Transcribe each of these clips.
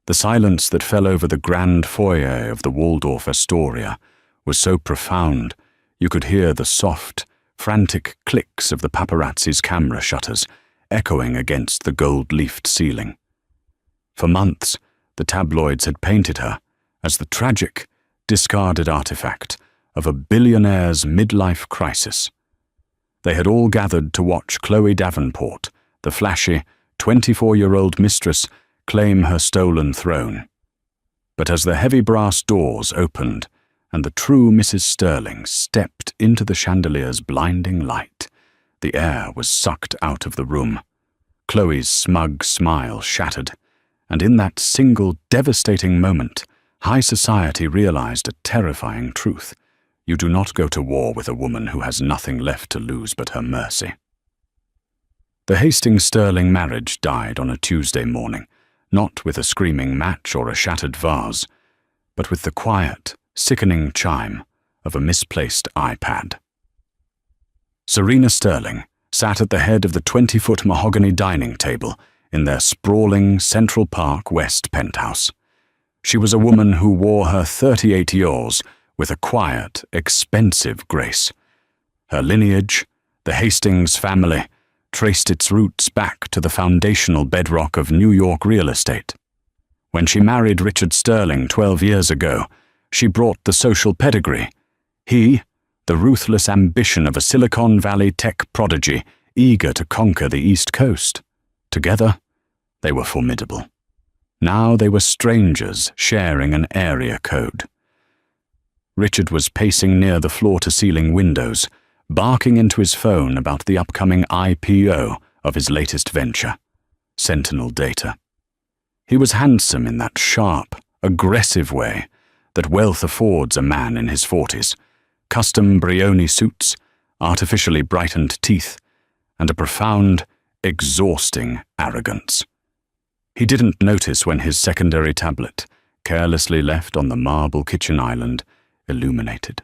The silence that fell over the grand foyer of the Waldorf Astoria was so profound you could hear the soft, frantic clicks of the paparazzi's camera shutters echoing against the gold-leafed ceiling. For months, the tabloids had painted her as the tragic, discarded artifact of a billionaire's midlife crisis. They had all gathered to watch Chloe Davenport, the flashy, 24-year-old mistress, claim her stolen throne. But as the heavy brass doors opened and the true Mrs. Sterling stepped into the chandelier's blinding light, the air was sucked out of the room. Chloe's smug smile shattered, and in that single devastating moment, high society realized a terrifying truth. You do not go to war with a woman who has nothing left to lose but her mercy. The Hastings-Sterling marriage died on a Tuesday morning, not with a screaming match or a shattered vase, but with the quiet, sickening chime of a misplaced iPad. Serena Sterling sat at the head of the 20-foot mahogany dining table in their sprawling Central Park West penthouse. She was a woman who wore her 38 years with a quiet, expensive grace. Her lineage, the Hastings family, traced its roots back to the foundational bedrock of New York real estate. When she married Richard Sterling 12 years ago, she brought the social pedigree. He, the ruthless ambition of a Silicon Valley tech prodigy eager to conquer the East Coast. Together, they were formidable. Now they were strangers sharing an area code. Richard was pacing near the floor-to-ceiling windows, barking into his phone about the upcoming IPO of his latest venture, Sentinel Data. He was handsome in that sharp, aggressive way that wealth affords a man in his 40s, custom Brioni suits, artificially brightened teeth, and a profound, exhausting arrogance. He didn't notice when his secondary tablet, carelessly left on the marble kitchen island, illuminated.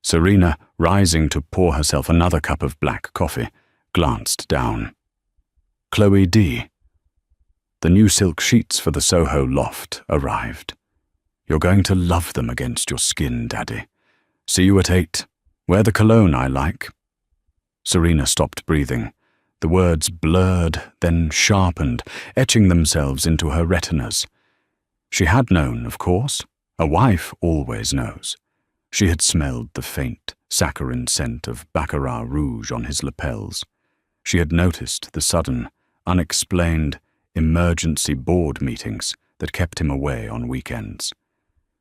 Serena, rising to pour herself another cup of black coffee, glanced down. Chloe D. The new silk sheets for the Soho loft arrived. You're going to love them against your skin, Daddy. See you at 8. Wear the cologne I like. Serena stopped breathing. The words blurred, then sharpened, etching themselves into her retinas. She had known, of course. A wife always knows. She had smelled the faint, saccharine scent of Baccarat rouge on his lapels. She had noticed the sudden, unexplained, emergency board meetings that kept him away on weekends.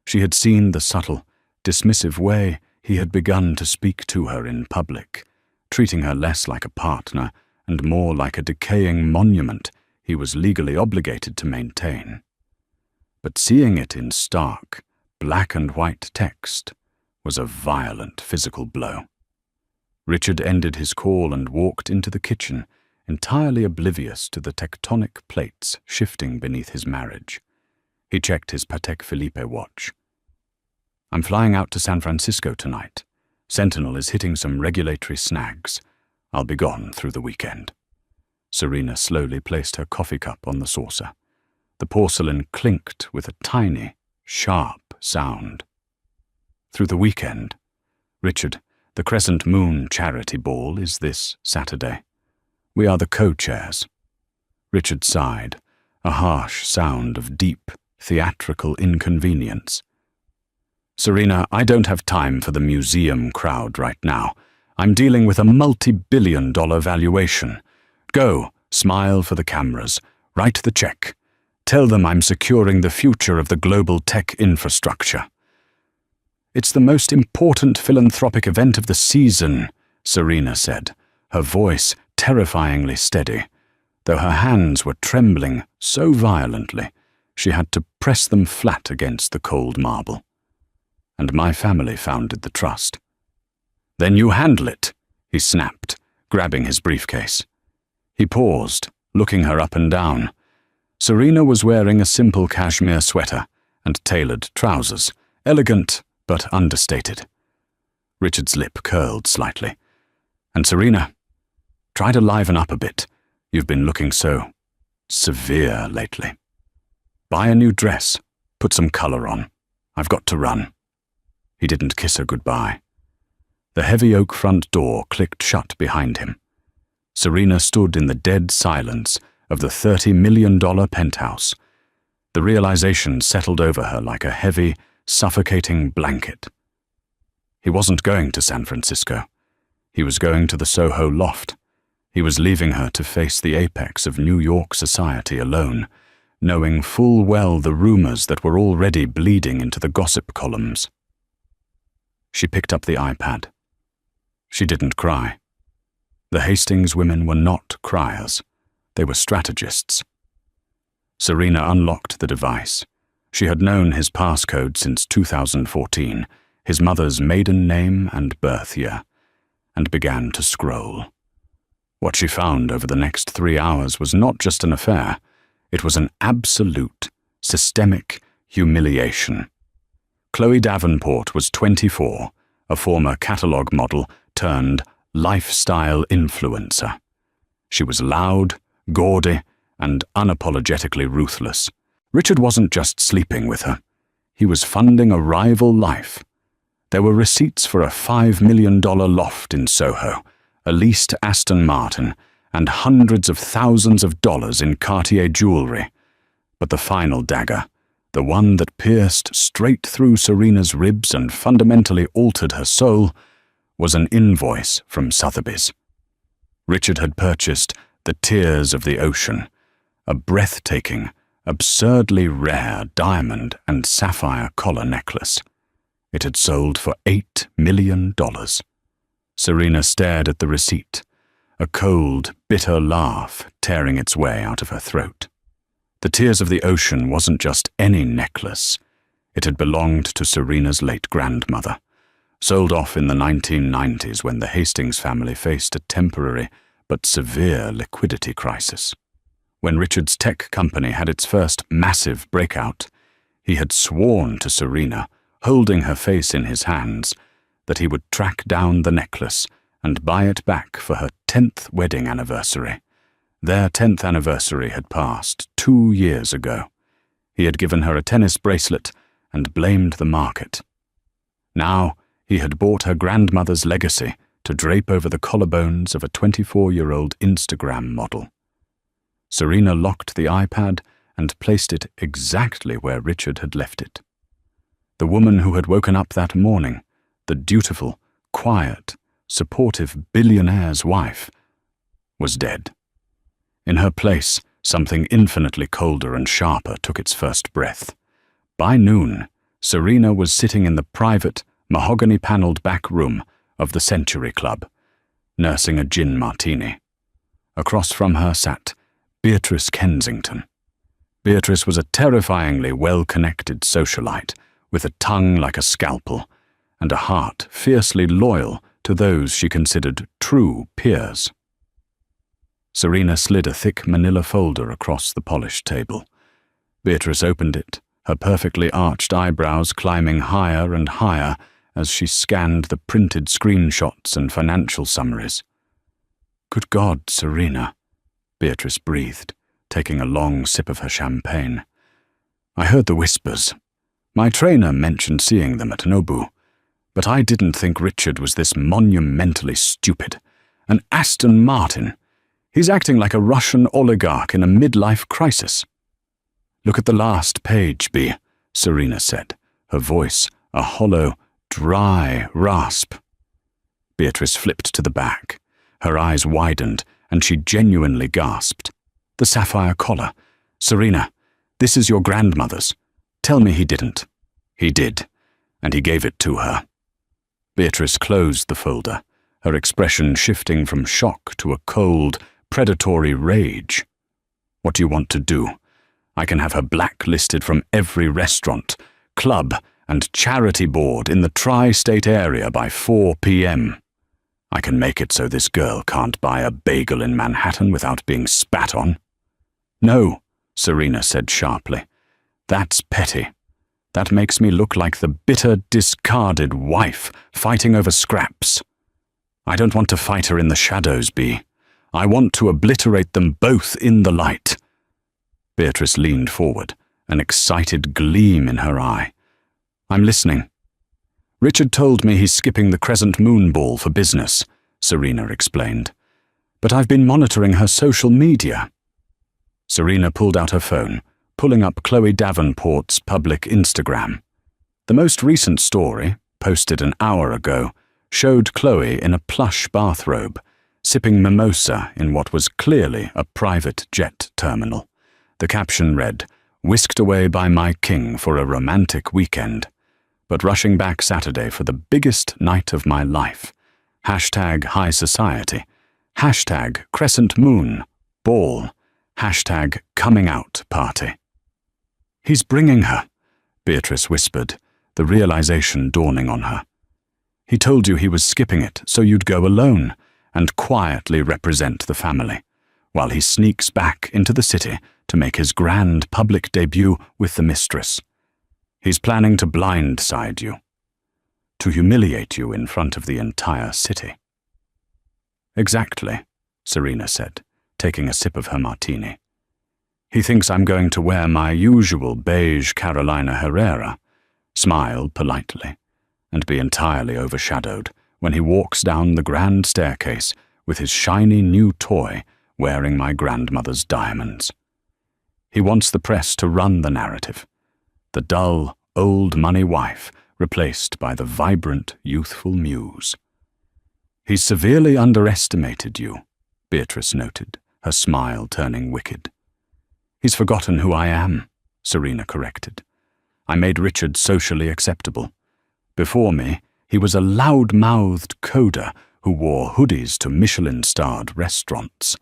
She had seen the subtle, dismissive way he had begun to speak to her in public, treating her less like a partner and more like a decaying monument he was legally obligated to maintain. But seeing it in stark, black and white text was a violent physical blow. Richard ended his call and walked into the kitchen, entirely oblivious to the tectonic plates shifting beneath his marriage. He checked his Patek Philippe watch. I'm flying out to San Francisco tonight. Sentinel is hitting some regulatory snags. I'll be gone through the weekend. Serena slowly placed her coffee cup on the saucer. The porcelain clinked with a tiny, sharp sound. Through the weekend. Richard, the Crescent Moon charity ball is this Saturday. We are the co-chairs. Richard sighed, a harsh sound of deep, theatrical inconvenience. Serena, I don't have time for the museum crowd right now. I'm dealing with a multi-billion-dollar valuation. Go, smile for the cameras, write the check. Tell them I'm securing the future of the global tech infrastructure. It's the most important philanthropic event of the season, Serena said, her voice terrifyingly steady, though her hands were trembling so violently she had to press them flat against the cold marble. And my family founded the trust. Then you handle it, he snapped, grabbing his briefcase. He paused, looking her up and down. Serena was wearing a simple cashmere sweater and tailored trousers, elegant but understated. Richard's lip curled slightly. And Serena, try to liven up a bit. You've been looking so severe lately. Buy a new dress. Put some color on. I've got to run." He didn't kiss her goodbye. The heavy oak front door clicked shut behind him. Serena stood in the dead silence of the $30 million penthouse. The realization settled over her like a heavy, suffocating blanket. He wasn't going to San Francisco. He was going to the Soho loft. He was leaving her to face the apex of New York society alone, knowing full well the rumors that were already bleeding into the gossip columns. She picked up the iPad. She didn't cry. The Hastings women were not criers. They were strategists. Serena unlocked the device. She had known his passcode since 2014, his mother's maiden name and birth year, and began to scroll. What she found over the next 3 hours was not just an affair. It was an absolute, systemic humiliation. Chloe Davenport was 24, a former catalog model turned lifestyle influencer. She was loud, gaudy, and unapologetically ruthless. Richard wasn't just sleeping with her. He was funding a rival life. There were receipts for a $5 million loft in Soho, a leased Aston Martin, and hundreds of thousands of dollars in Cartier jewelry. But the final dagger, the one that pierced straight through Serena's ribs and fundamentally altered her soul, was an invoice from Sotheby's. Richard had purchased the Tears of the Ocean, a breathtaking, absurdly rare diamond and sapphire collar necklace. It had sold for $8 million. Serena stared at the receipt, a cold, bitter laugh tearing its way out of her throat. The Tears of the Ocean wasn't just any necklace. It had belonged to Serena's late grandmother, sold off in the 1990s when the Hastings family faced a temporary but severe liquidity crisis. When Richard's tech company had its first massive breakout, he had sworn to Serena, holding her face in his hands, that he would track down the necklace and buy it back for her 10th wedding anniversary. Their 10th anniversary had passed 2 years ago. He had given her a tennis bracelet and blamed the market. Now he had bought her grandmother's legacy to drape over the collarbones of a 24-year-old Instagram model. Serena locked the iPad and placed it exactly where Richard had left it. The woman who had woken up that morning, the dutiful, quiet, supportive billionaire's wife, was dead. In her place, something infinitely colder and sharper took its first breath. By noon, Serena was sitting in the private, mahogany-paneled back room of the Century Club, nursing a gin martini. Across from her sat Beatrice Kensington. Beatrice was a terrifyingly well-connected socialite, with a tongue like a scalpel, and a heart fiercely loyal to those she considered true peers. Serena slid a thick manila folder across the polished table. Beatrice opened it, her perfectly arched eyebrows climbing higher and higher as she scanned the printed screenshots and financial summaries. "Good God, Serena," Beatrice breathed, taking a long sip of her champagne. "I heard the whispers. My trainer mentioned seeing them at Nobu, but I didn't think Richard was this monumentally stupid. An Aston Martin. He's acting like a Russian oligarch in a midlife crisis." "Look at the last page, B," Serena said, her voice a hollow, dry rasp. Beatrice flipped to the back. Her eyes widened, and she genuinely gasped. "The sapphire collar. Serena, this is your grandmother's. Tell me he didn't." "He did, and he gave it to her." Beatrice closed the folder, her expression shifting from shock to a cold, predatory rage. "What do you want to do? I can have her blacklisted from every restaurant, club, and charity board in the tri-state area by 4 p.m. I can make it so this girl can't buy a bagel in Manhattan without being spat on." "No," Serena said sharply. "That's petty. That makes me look like the bitter, discarded wife fighting over scraps. I don't want to fight her in the shadows, B. I want to obliterate them both in the light." Beatrice leaned forward, an excited gleam in her eye. "I'm listening." "Richard told me he's skipping the Crescent Moon ball for business," Serena explained. "But I've been monitoring her social media." Serena pulled out her phone, pulling up Chloe Davenport's public Instagram. The most recent story, posted an hour ago, showed Chloe in a plush bathrobe, sipping mimosa in what was clearly a private jet terminal. The caption read, "Whisked away by my king for a romantic weekend, but rushing back Saturday for the biggest night of my life. Hashtag high society. Hashtag crescent moon. Ball. Hashtag coming out party." "He's bringing her," Beatrice whispered, the realization dawning on her. "He told you he was skipping it so you'd go alone and quietly represent the family, while he sneaks back into the city to make his grand public debut with the Mistress. He's planning to blindside you, to humiliate you in front of the entire city." "Exactly," Serena said, taking a sip of her martini. "He thinks I'm going to wear my usual beige Carolina Herrera, smile politely, and be entirely overshadowed when he walks down the grand staircase with his shiny new toy wearing my grandmother's diamonds. He wants the press to run the narrative. The dull, old money wife replaced by the vibrant, youthful muse." "He's severely underestimated you," Beatrice noted, her smile turning wicked. "He's forgotten who I am," Serena corrected. "I made Richard socially acceptable. Before me, he was a loud-mouthed coder who wore hoodies to Michelin-starred restaurants.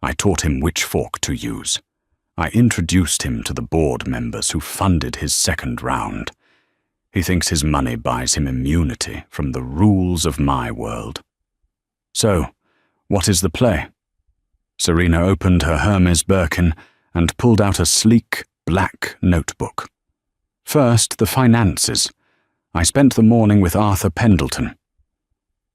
I taught him which fork to use. I introduced him to the board members who funded his second round. He thinks his money buys him immunity from the rules of my world. So, what is the play?" Serena opened her Hermes Birkin and pulled out a sleek, black notebook. "First, the finances. I spent the morning with Arthur Pendleton."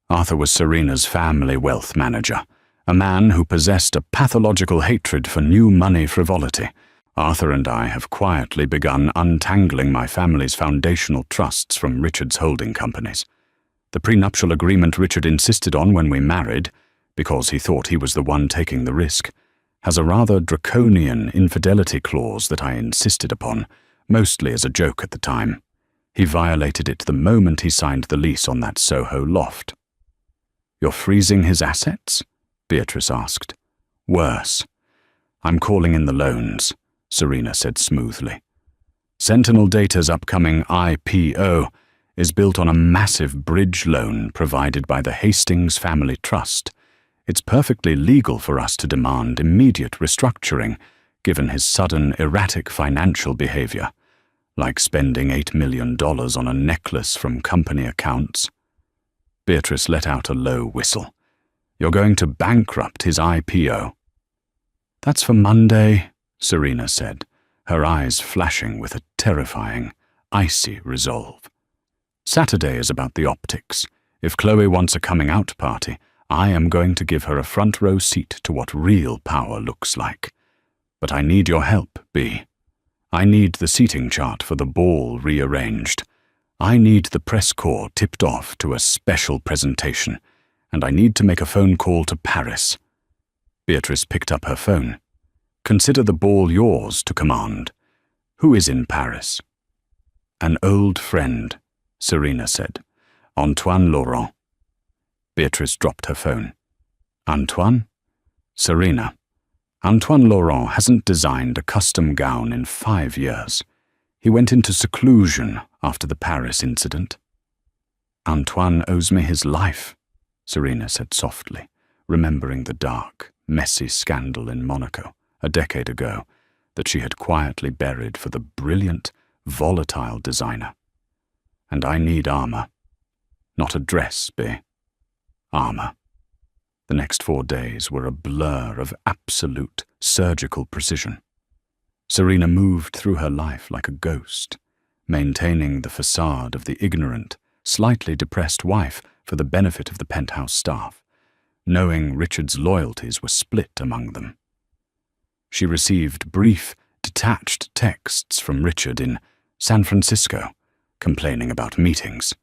Arthur was Serena's family wealth manager, a man who possessed a pathological hatred for new money frivolity. "Arthur and I have quietly begun untangling my family's foundational trusts from Richard's holding companies. The prenuptial agreement Richard insisted on when we married, because he thought he was the one taking the risk, has a rather draconian infidelity clause that I insisted upon, mostly as a joke at the time. He violated it the moment he signed the lease on that Soho loft." "You're freezing his assets?" Beatrice asked. "Worse. I'm calling in the loans," Serena said smoothly. "Sentinel Data's upcoming IPO is built on a massive bridge loan provided by the Hastings Family Trust. It's perfectly legal for us to demand immediate restructuring, given his sudden erratic financial behavior, like spending $8 million on a necklace from company accounts." Beatrice let out a low whistle. "You're going to bankrupt his IPO." "That's for Monday," Serena said, her eyes flashing with a terrifying, icy resolve. "Saturday is about the optics. If Chloe wants a coming-out party, I am going to give her a front-row seat to what real power looks like. But I need your help, B. I need the seating chart for the ball rearranged. I need the press corps tipped off to a special presentation, and I need to make a phone call to Paris." Beatrice picked up her phone. "Consider the ball yours to command. Who is in Paris?" "An old friend," Serena said. "Antoine Laurent." Beatrice dropped her phone. "Antoine?" "Serena. Antoine Laurent hasn't designed a custom gown in 5 years. He went into seclusion after the Paris incident." "Antoine owes me his life," Serena said softly, remembering the dark, messy scandal in Monaco a decade ago that she had quietly buried for the brilliant, volatile designer. "And I need armor. Not a dress, B. Armor." The next 4 days were a blur of absolute surgical precision. Serena moved through her life like a ghost, maintaining the facade of the ignorant, slightly depressed wife for the benefit of the penthouse staff, knowing Richard's loyalties were split among them. She received brief, detached texts from Richard in San Francisco, complaining about meetings.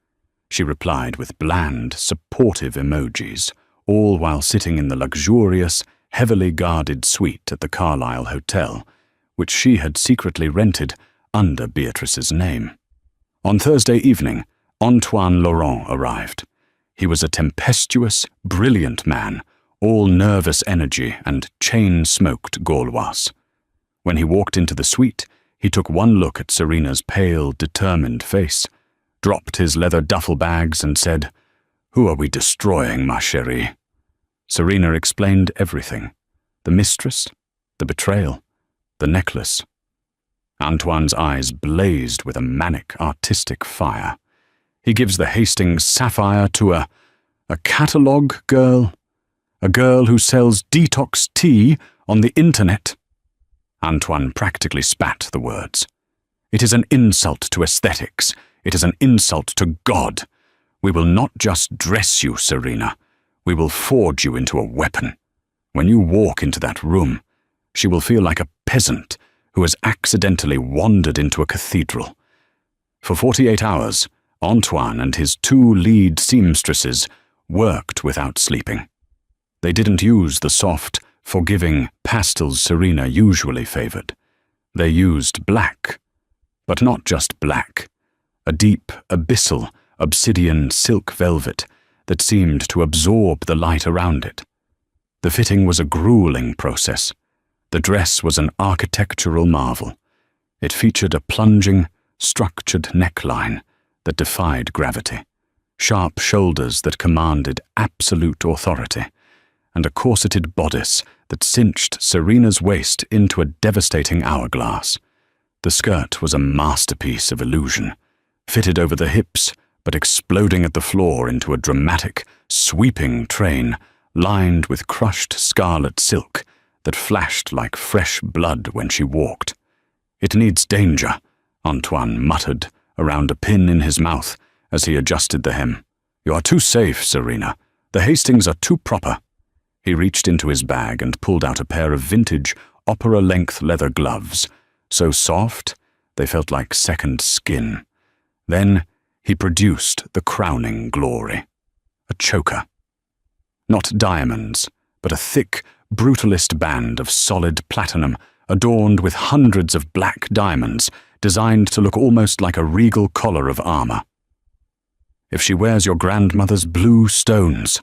She replied with bland, supportive emojis, all while sitting in the luxurious, heavily guarded suite at the Carlisle Hotel, which she had secretly rented under Beatrice's name. On Thursday evening, Antoine Laurent arrived. He was a tempestuous, brilliant man, all nervous energy and chain-smoked Gauloise. When he walked into the suite, he took one look at Serena's pale, determined face, dropped his leather duffel bags and said, "Who are we destroying, ma chérie?" Serena explained everything. The mistress, the betrayal, the necklace. Antoine's eyes blazed with a manic, artistic fire. He gives the Hastings sapphire to a catalogue girl? A girl who sells detox tea on the internet? Antoine practically spat the words. It is an insult to aesthetics. It is an insult to God. We will not just dress you, Serena. We will forge you into a weapon. When you walk into that room, she will feel like a peasant who has accidentally wandered into a cathedral. For 48 hours, Antoine and his 2 lead seamstresses worked without sleeping. They didn't use the soft, forgiving pastels Serena usually favored. They used black, but not just black, a deep, abyssal, obsidian silk velvet that seemed to absorb the light around it. The fitting was a grueling process. The dress was an architectural marvel. It featured a plunging, structured neckline that defied gravity, sharp shoulders that commanded absolute authority, and a corseted bodice that cinched Serena's waist into a devastating hourglass. The skirt was a masterpiece of illusion, fitted over the hips, but exploding at the floor into a dramatic, sweeping train lined with crushed scarlet silk that flashed like fresh blood when she walked. "It needs danger," Antoine muttered around a pin in his mouth as he adjusted the hem. "You are too safe, Serena. The Hastings are too proper." He reached into his bag and pulled out a pair of vintage, opera-length leather gloves, so soft they felt like second skin. Then he produced the crowning glory. A choker. Not diamonds, but a thick, brutalist band of solid platinum adorned with hundreds of black diamonds designed to look almost like a regal collar of armor. "If she wears your grandmother's blue stones,"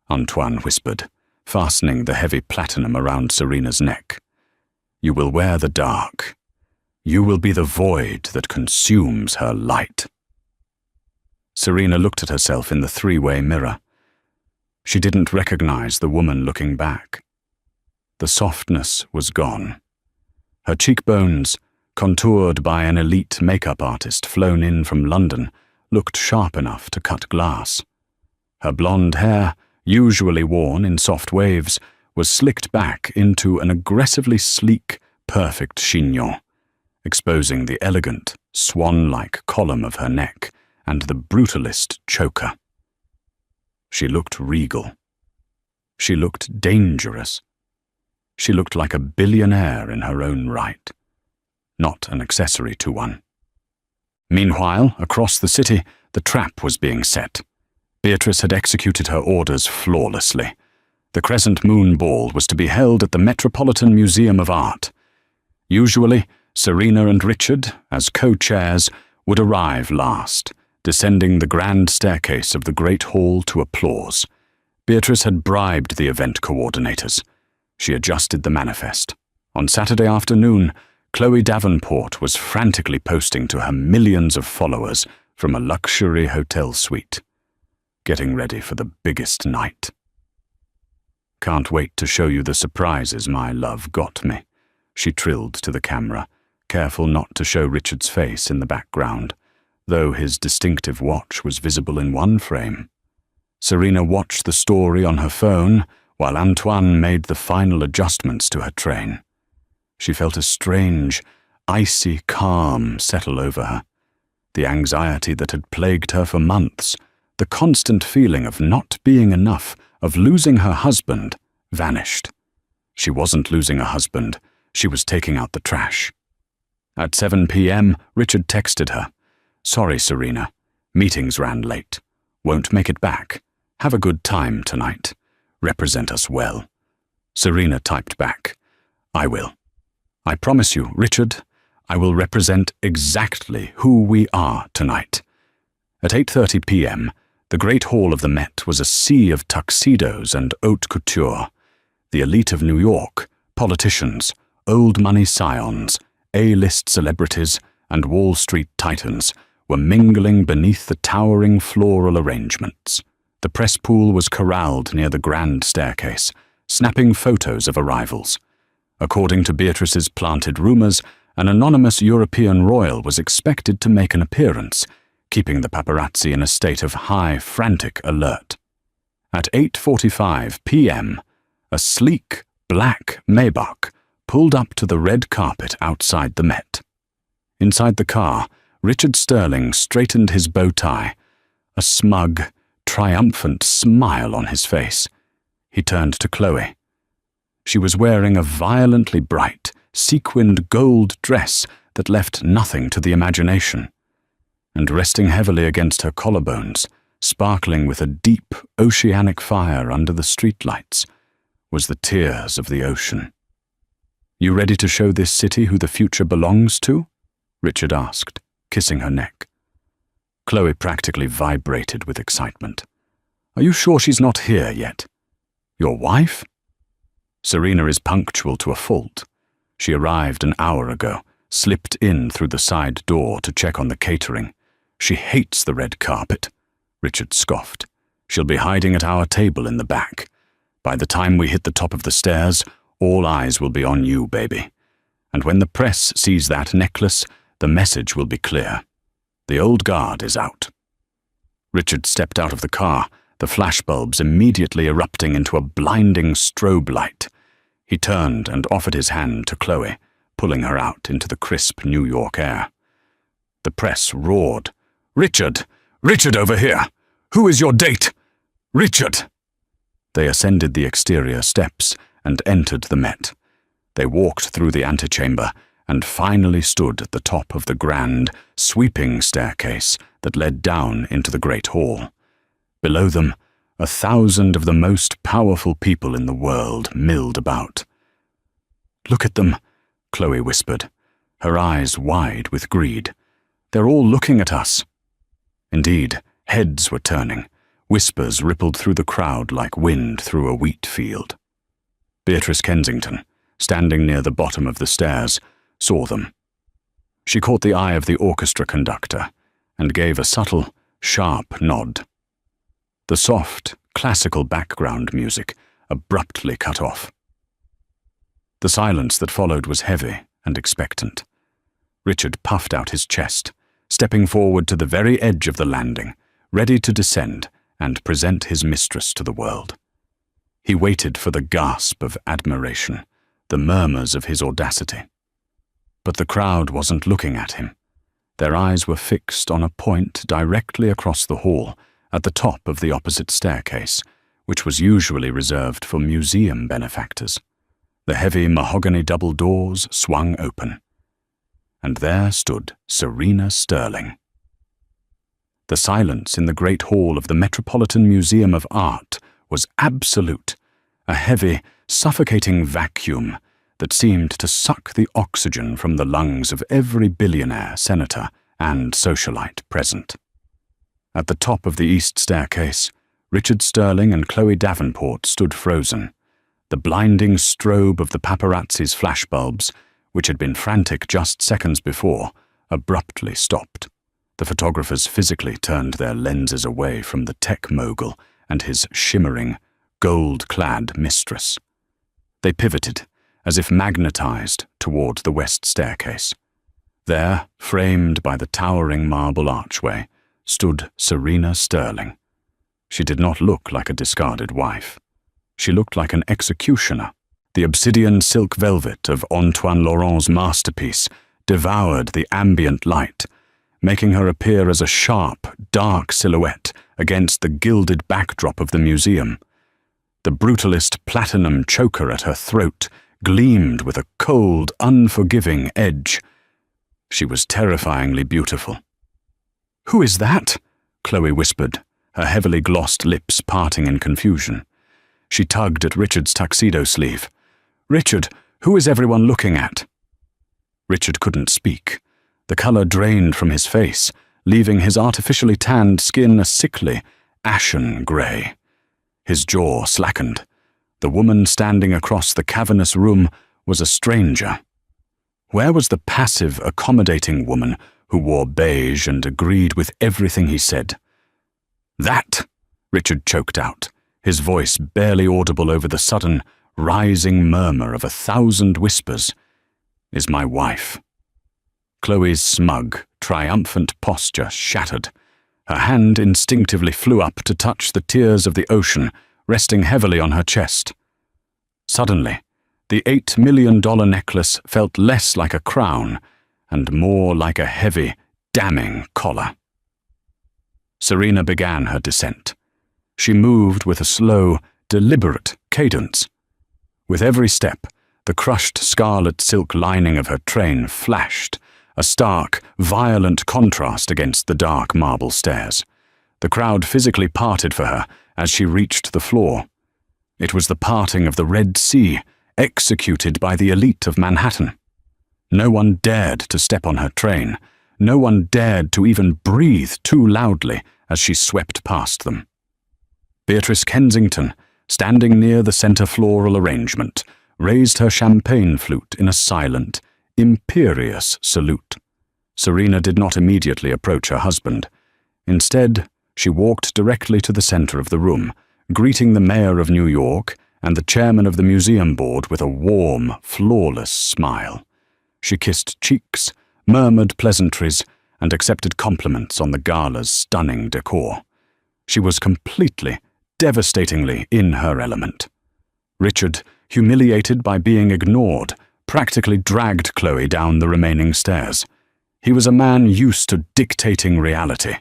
Antoine whispered, fastening the heavy platinum around Serena's neck, "you will wear the dark. You will be the void that consumes her light." Serena looked at herself in the 3-way mirror. She didn't recognize the woman looking back. The softness was gone. Her cheekbones, contoured by an elite makeup artist flown in from London, looked sharp enough to cut glass. Her blonde hair, usually worn in soft waves, was slicked back into an aggressively sleek, perfect chignon, exposing the elegant, swan-like column of her neck and the brutalist choker. She looked regal. She looked dangerous. She looked like a billionaire in her own right, not an accessory to one. Meanwhile, across the city, the trap was being set. Beatrice had executed her orders flawlessly. The Crescent Moon Ball was to be held at the Metropolitan Museum of Art. Usually, Serena and Richard, as co-chairs, would arrive last, descending the grand staircase of the Great Hall to applause. Beatrice had bribed the event coordinators. She adjusted the manifest. On Saturday afternoon, Chloe Davenport was frantically posting to her millions of followers from a luxury hotel suite, getting ready for the biggest night. "Can't wait to show you the surprises my love got me," she trilled to the camera, careful not to show Richard's face in the background, though his distinctive watch was visible in one frame. Serena watched the story on her phone while Antoine made the final adjustments to her train. She felt a strange, icy calm settle over her. The anxiety that had plagued her for months, the constant feeling of not being enough, of losing her husband, vanished. She wasn't losing a husband, She was taking out the trash. At 7 p.m., Richard texted her. "Sorry, Serena. Meetings ran late. Won't make it back. Have a good time tonight. Represent us well." Serena typed back, "I will. I promise you, Richard, I will represent exactly who we are tonight." At 8:30 p.m., the Great Hall of the Met was a sea of tuxedos and haute couture. The elite of New York, politicians, old money scions, A-list celebrities, and Wall Street titans were mingling beneath the towering floral arrangements. The press pool was corralled near the grand staircase, snapping photos of arrivals. According to Beatrice's planted rumors, an anonymous European royal was expected to make an appearance, keeping the paparazzi in a state of high, frantic alert. At 8:45 p.m., a sleek, black Maybach pulled up to the red carpet outside the Met. Inside the car, Richard Sterling straightened his bow tie, a smug, triumphant smile on his face. He turned to Chloe. She was wearing a violently bright, sequined gold dress that left nothing to the imagination. And resting heavily against her collarbones, sparkling with a deep, oceanic fire under the streetlights, was the tears of the ocean. "You ready to show this city who the future belongs to?" Richard asked, kissing her neck. Chloe practically vibrated with excitement. "Are you sure she's not here yet?" "Your wife?" "Serena is punctual to a fault. She arrived an hour ago, slipped in through the side door to check on the catering. She hates the red carpet," Richard scoffed. "She'll be hiding at our table in the back. By the time we hit the top of the stairs, all eyes will be on you, baby. And when the press sees that necklace, the message will be clear. The old guard is out." Richard stepped out of the car, the flashbulbs immediately erupting into a blinding strobe light. He turned and offered his hand to Chloe, pulling her out into the crisp New York air. The press roared. "Richard! Richard over here! Who is your date? Richard!" They ascended the exterior steps and entered the Met. They walked through the antechamber and finally stood at the top of the grand, sweeping staircase that led down into the Great Hall. Below them, 1,000 of the most powerful people in the world milled about. "Look at them," Chloe whispered, her eyes wide with greed. "They're all looking at us." Indeed, heads were turning. Whispers rippled through the crowd like wind through a wheat field. Beatrice Kensington, standing near the bottom of the stairs, saw them. She caught the eye of the orchestra conductor and gave a subtle, sharp nod. The soft, classical background music abruptly cut off. The silence that followed was heavy and expectant. Richard puffed out his chest, stepping forward to the very edge of the landing, ready to descend and present his mistress to the world. He waited for the gasp of admiration, the murmurs of his audacity. But the crowd wasn't looking at him. Their eyes were fixed on a point directly across the hall, at the top of the opposite staircase, which was usually reserved for museum benefactors. The heavy mahogany double doors swung open. And there stood Serena Sterling. The silence in the Great Hall of the Metropolitan Museum of Art was absolute, a heavy, suffocating vacuum that seemed to suck the oxygen from the lungs of every billionaire, senator, and socialite present. At the top of the east staircase, Richard Sterling and Chloe Davenport stood frozen. The blinding strobe of the paparazzi's flashbulbs, which had been frantic just seconds before, abruptly stopped. The photographers physically turned their lenses away from the tech mogul and his shimmering, gold-clad mistress. They pivoted, as if magnetized, toward the west staircase. There, framed by the towering marble archway, stood Serena Sterling. She did not look like a discarded wife. She looked like an executioner. The obsidian silk velvet of Antoine Laurent's masterpiece devoured the ambient light, making her appear as a sharp, dark silhouette against the gilded backdrop of the museum. The brutalist platinum choker at her throat gleamed with a cold, unforgiving edge. She was terrifyingly beautiful. "Who is that?" Chloe whispered, her heavily glossed lips parting in confusion. She tugged at Richard's tuxedo sleeve. "Richard, who is everyone looking at?" Richard couldn't speak. The color drained from his face, leaving his artificially tanned skin a sickly, ashen grey. His jaw slackened. The woman standing across the cavernous room was a stranger. Where was the passive, accommodating woman who wore beige and agreed with everything he said? "That," Richard choked out, his voice barely audible over the sudden, rising murmur of 1,000 whispers, "is my wife." Chloe's smug, triumphant posture shattered. Her hand instinctively flew up to touch the tears of the ocean, resting heavily on her chest. Suddenly, the $8 million necklace felt less like a crown and more like a heavy, damning collar. Serena began her descent. She moved with a slow, deliberate cadence. With every step, the crushed scarlet silk lining of her train flashed, a stark, violent contrast against the dark marble stairs. The crowd physically parted for her as she reached the floor. It was the parting of the Red Sea, executed by the elite of Manhattan. No one dared to step on her train. No one dared to even breathe too loudly as she swept past them. Beatrice Kensington, standing near the center floral arrangement, raised her champagne flute in a silent, imperious salute. Serena did not immediately approach her husband. Instead, she walked directly to the center of the room, greeting the mayor of New York and the chairman of the museum board with a warm, flawless smile. She kissed cheeks, murmured pleasantries, and accepted compliments on the gala's stunning decor. She was completely, devastatingly in her element. Richard, humiliated by being ignored, practically dragged Chloe down the remaining stairs. He was a man used to dictating reality,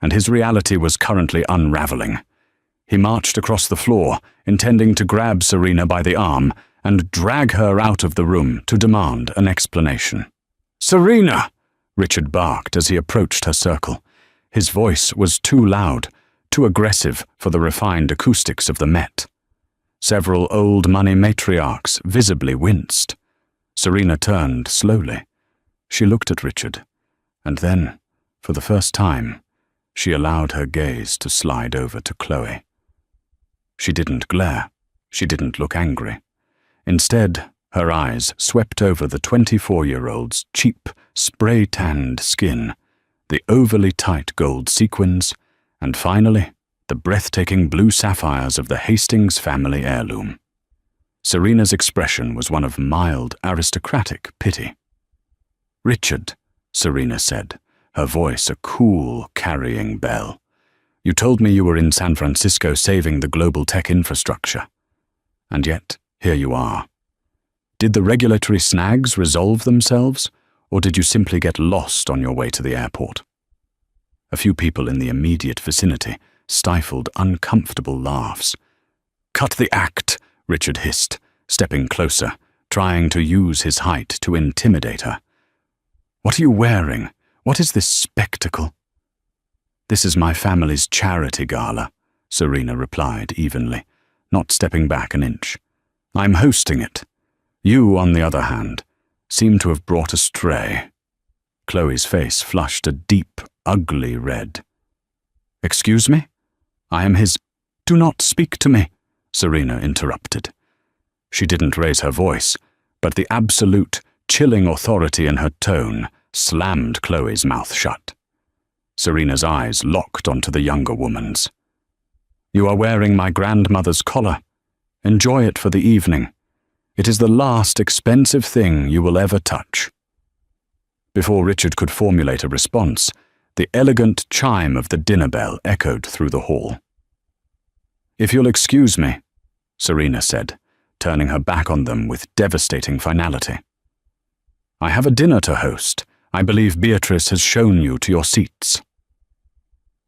and his reality was currently unraveling. He marched across the floor, intending to grab Serena by the arm and drag her out of the room to demand an explanation. "Serena!" Richard barked as he approached her circle. His voice was too loud, too aggressive for the refined acoustics of the Met. Several old-money matriarchs visibly winced. Serena turned slowly. She looked at Richard, and then, for the first time, she allowed her gaze to slide over to Chloe. She didn't glare. She didn't look angry. Instead, her eyes swept over the 24-year-old's cheap, spray-tanned skin, the overly tight gold sequins, and finally, the breathtaking blue sapphires of the Hastings family heirloom. Serena's expression was one of mild, aristocratic pity. "Richard," Serena said, her voice a cool, carrying bell. "You told me you were in San Francisco saving the global tech infrastructure. And yet, here you are. Did the regulatory snags resolve themselves, or did you simply get lost on your way to the airport?" A few people in the immediate vicinity stifled uncomfortable laughs. "Cut the act," Richard hissed, stepping closer, trying to use his height to intimidate her. "What are you wearing? What is this spectacle?" "This is my family's charity gala," Serena replied evenly, not stepping back an inch. "I'm hosting it. You, on the other hand, seem to have brought a stray." Chloe's face flushed a deep, ugly red. "Excuse me? I am his—" "Do not speak to me," Serena interrupted. She didn't raise her voice, but the absolute, chilling authority in her tone slammed Chloe's mouth shut. Serena's eyes locked onto the younger woman's. "You are wearing my grandmother's collar. Enjoy it for the evening. It is the last expensive thing you will ever touch." Before Richard could formulate a response, the elegant chime of the dinner bell echoed through the hall. "If you'll excuse me," Serena said, turning her back on them with devastating finality. "I have a dinner to host. I believe Beatrice has shown you to your seats."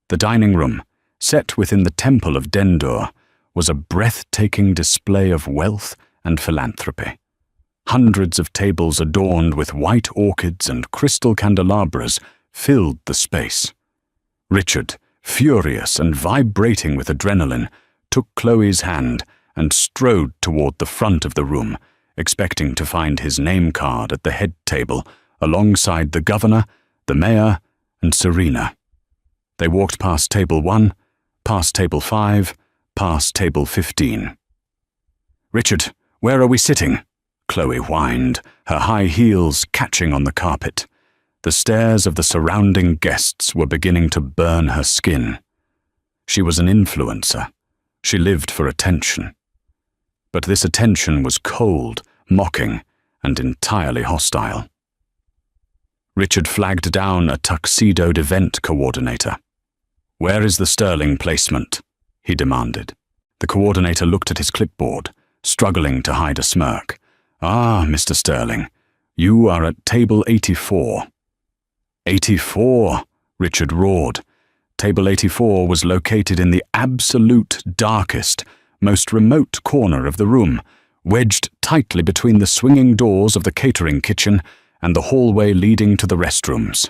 The dining room, set within the Temple of Dendur, was a breathtaking display of wealth and philanthropy. Hundreds of tables adorned with white orchids and crystal candelabras filled the space. Richard, furious and vibrating with adrenaline, took Chloe's hand and strode toward the front of the room, expecting to find his name card at the head table alongside the governor, the mayor, and Serena. They walked past table 1, past table 5, past table 15. "Richard, where are we sitting?" Chloe whined, her high heels catching on the carpet. The stares of the surrounding guests were beginning to burn her skin. She was an influencer. She lived for attention. But this attention was cold, mocking, and entirely hostile. Richard flagged down a tuxedoed event coordinator. "Where is the Sterling placement?" he demanded. The coordinator looked at his clipboard, struggling to hide a smirk. "Ah, Mr. Sterling, you are at table 84. 84, Richard roared. Table 84 was located in the absolute darkest, most remote corner of the room, wedged tightly between the swinging doors of the catering kitchen and the hallway leading to the restrooms.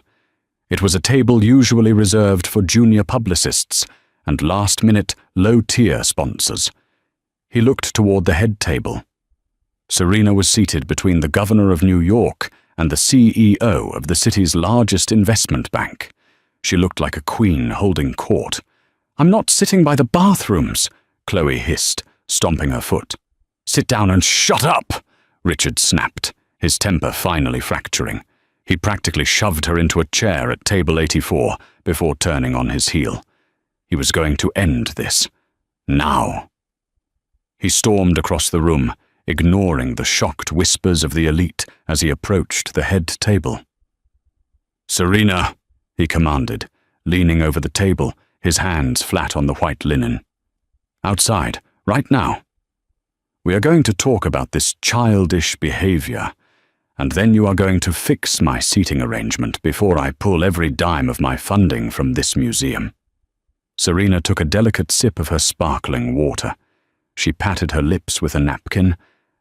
It was a table usually reserved for junior publicists and last-minute, low-tier sponsors. He looked toward the head table. Serena was seated between the governor of New York and the CEO of the city's largest investment bank. She looked like a queen holding court. "I'm not sitting by the bathrooms," Chloe hissed, stomping her foot. "Sit down and shut up," Richard snapped, his temper finally fracturing. He practically shoved her into a chair at table 84 before turning on his heel. He was going to end this. Now. He stormed across the room, ignoring the shocked whispers of the elite as he approached the head table. "Serena," he commanded, leaning over the table, his hands flat on the white linen. "Outside, right now. We are going to talk about this childish behavior, and then you are going to fix my seating arrangement before I pull every dime of my funding from this museum." Serena took a delicate sip of her sparkling water. She patted her lips with a napkin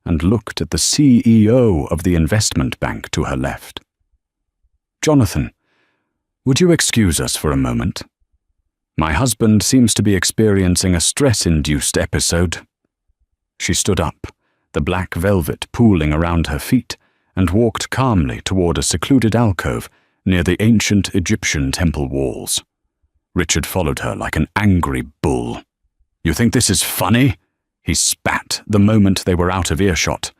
and looked at the CEO of the investment bank to her left. "Jonathan, would you excuse us for a moment? My husband seems to be experiencing a stress-induced episode." She stood up, the black velvet pooling around her feet, and walked calmly toward a secluded alcove near the ancient Egyptian temple walls. Richard followed her like an angry bull. "You think this is funny?" He spat the moment they were out of earshot.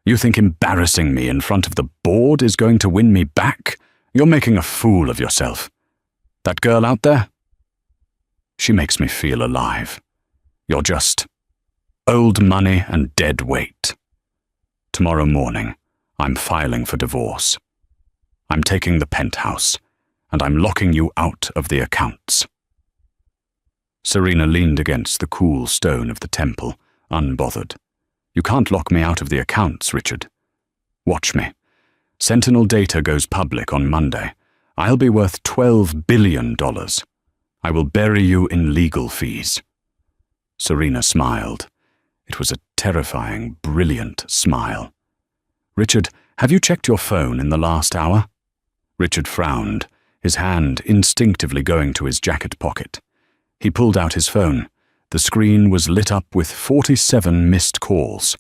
"You think embarrassing me in front of the board is going to win me back? You're making a fool of yourself. That girl out there? She makes me feel alive. You're just old money and dead weight. Tomorrow morning, I'm filing for divorce. I'm taking the penthouse, and I'm locking you out of the accounts." Serena leaned against the cool stone of the temple, unbothered. "You can't lock me out of the accounts, Richard. Watch me. Sentinel data goes public on Monday. I'll be worth $12 billion. I will bury you in legal fees." Serena smiled. It was a terrifying, brilliant smile. "Richard, have you checked your phone in the last hour?" Richard frowned, his hand instinctively going to his jacket pocket. He pulled out his phone. The screen was lit up with 47 missed calls,